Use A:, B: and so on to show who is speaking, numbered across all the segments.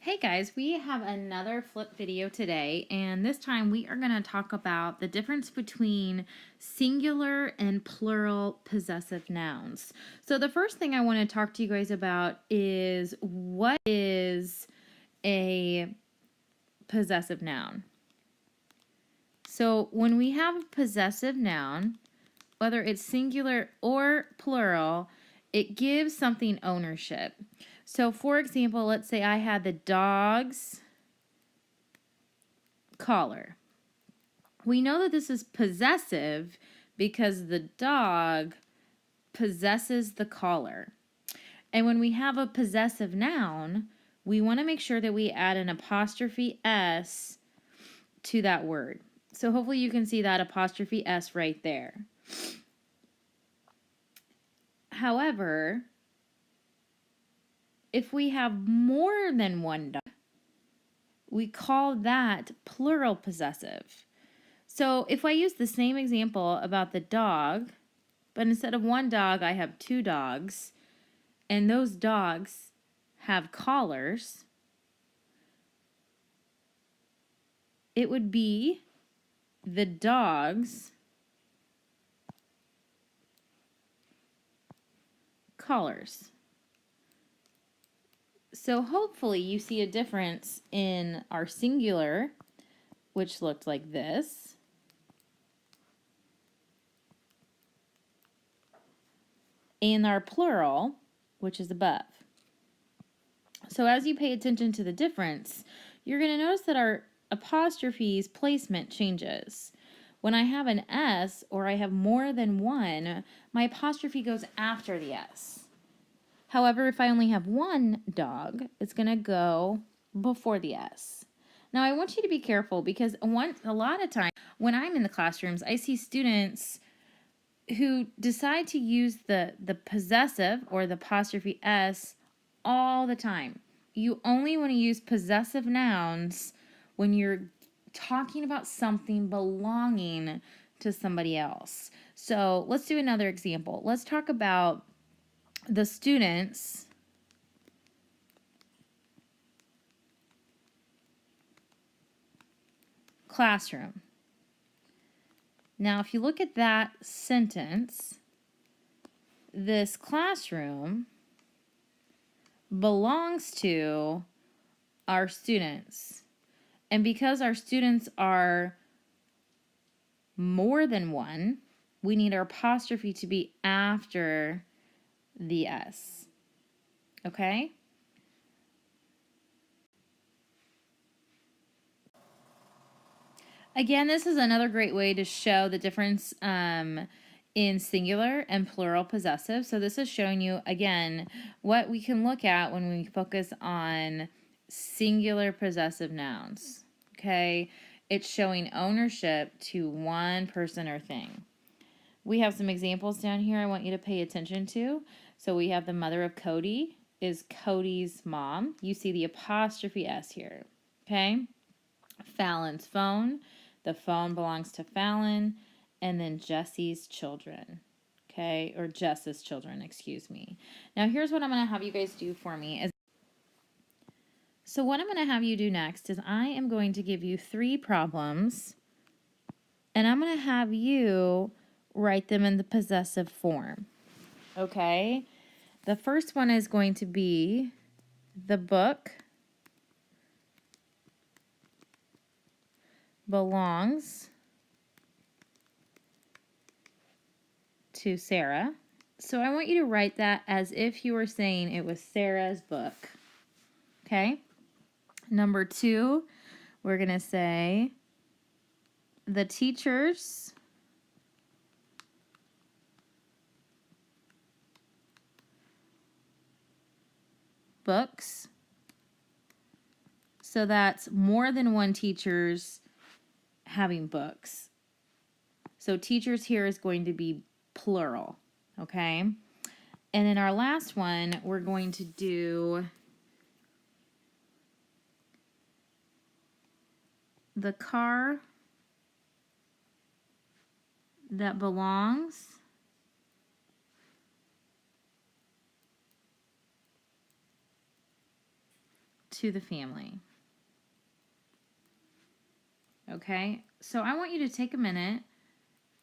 A: Hey guys, we have another flip video today, and this time we are going to talk about the difference between singular and plural possessive nouns. So the first thing I want to talk to you guys about is what is a possessive noun. So when we have a possessive noun, whether it's singular or plural, it gives something ownership. So for example, let's say I had the dog's collar. We know that this is possessive because the dog possesses the collar. And when we have a possessive noun, we want to make sure that we add an apostrophe S to that word. So hopefully you can see that apostrophe S right there. However, if we have more than one dog, we call that plural possessive. So if I use the same example about the dog, but instead of one dog, I have two dogs, and those dogs have collars, it would be the dog's collars. So hopefully you see a difference in our singular, which looked like this, and our plural, which is above. So as you pay attention to the difference, you're going to notice that our apostrophe's placement changes. When I have an S or I have more than one, my apostrophe goes after the S. However, if I only have one dog, it's going to go before the S. Now, I want you to be careful because a lot of times when I'm in the classrooms, I see students who decide to use the possessive or the apostrophe S all the time. You only want to use possessive nouns when you're talking about something belonging to somebody else. So let's do another example. Let's talk about the students classroom. Now, if you look at that sentence, this classroom belongs to our students. And because our students are more than one, we need our apostrophe to be after the S. Okay? Again, this is another great way to show the difference in singular and plural possessive. So this is showing you, again, what we can look at when we focus on singular possessive nouns. Okay? It's showing ownership to one person or thing. We have some examples down here I want you to pay attention to. So we have the mother of Cody is Cody's mom. You see the apostrophe S here. Okay? Fallon's phone. The phone belongs to Fallon. And then Jesse's children. Okay? Or Jess's children, excuse me. Now here's what I'm going to have you guys do for me. So what I'm going to have you do next is I am going to give you 3 problems. And I'm going to have you write them in the possessive form. Okay? The first one is going to be the book belongs to Sarah. So I want you to write that as if you were saying it was Sarah's book. Okay? Number 2, we're going to say the teacher's books. So that's more than one teacher's having books. So teachers here is going to be plural, okay? And in our last one, we're going to do the car that belongs to the family. Okay, so I want you to take a minute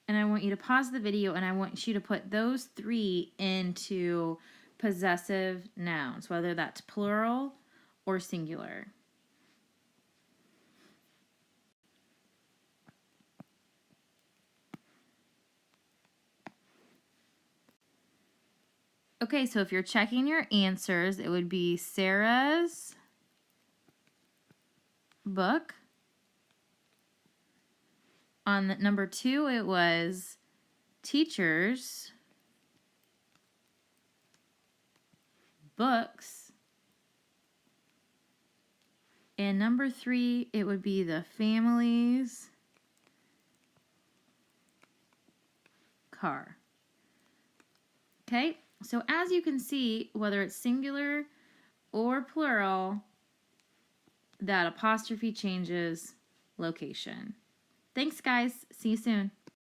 A: and I want you to pause the video and I want you to put those three into possessive nouns, whether that's plural or singular. Okay, so if you're checking your answers, it would be Sarah's book. On number 2, it was teachers' books. And number 3, it would be the family's car. Okay, so as you can see, whether it's singular or plural, that apostrophe changes location. Thanks, guys. See you soon.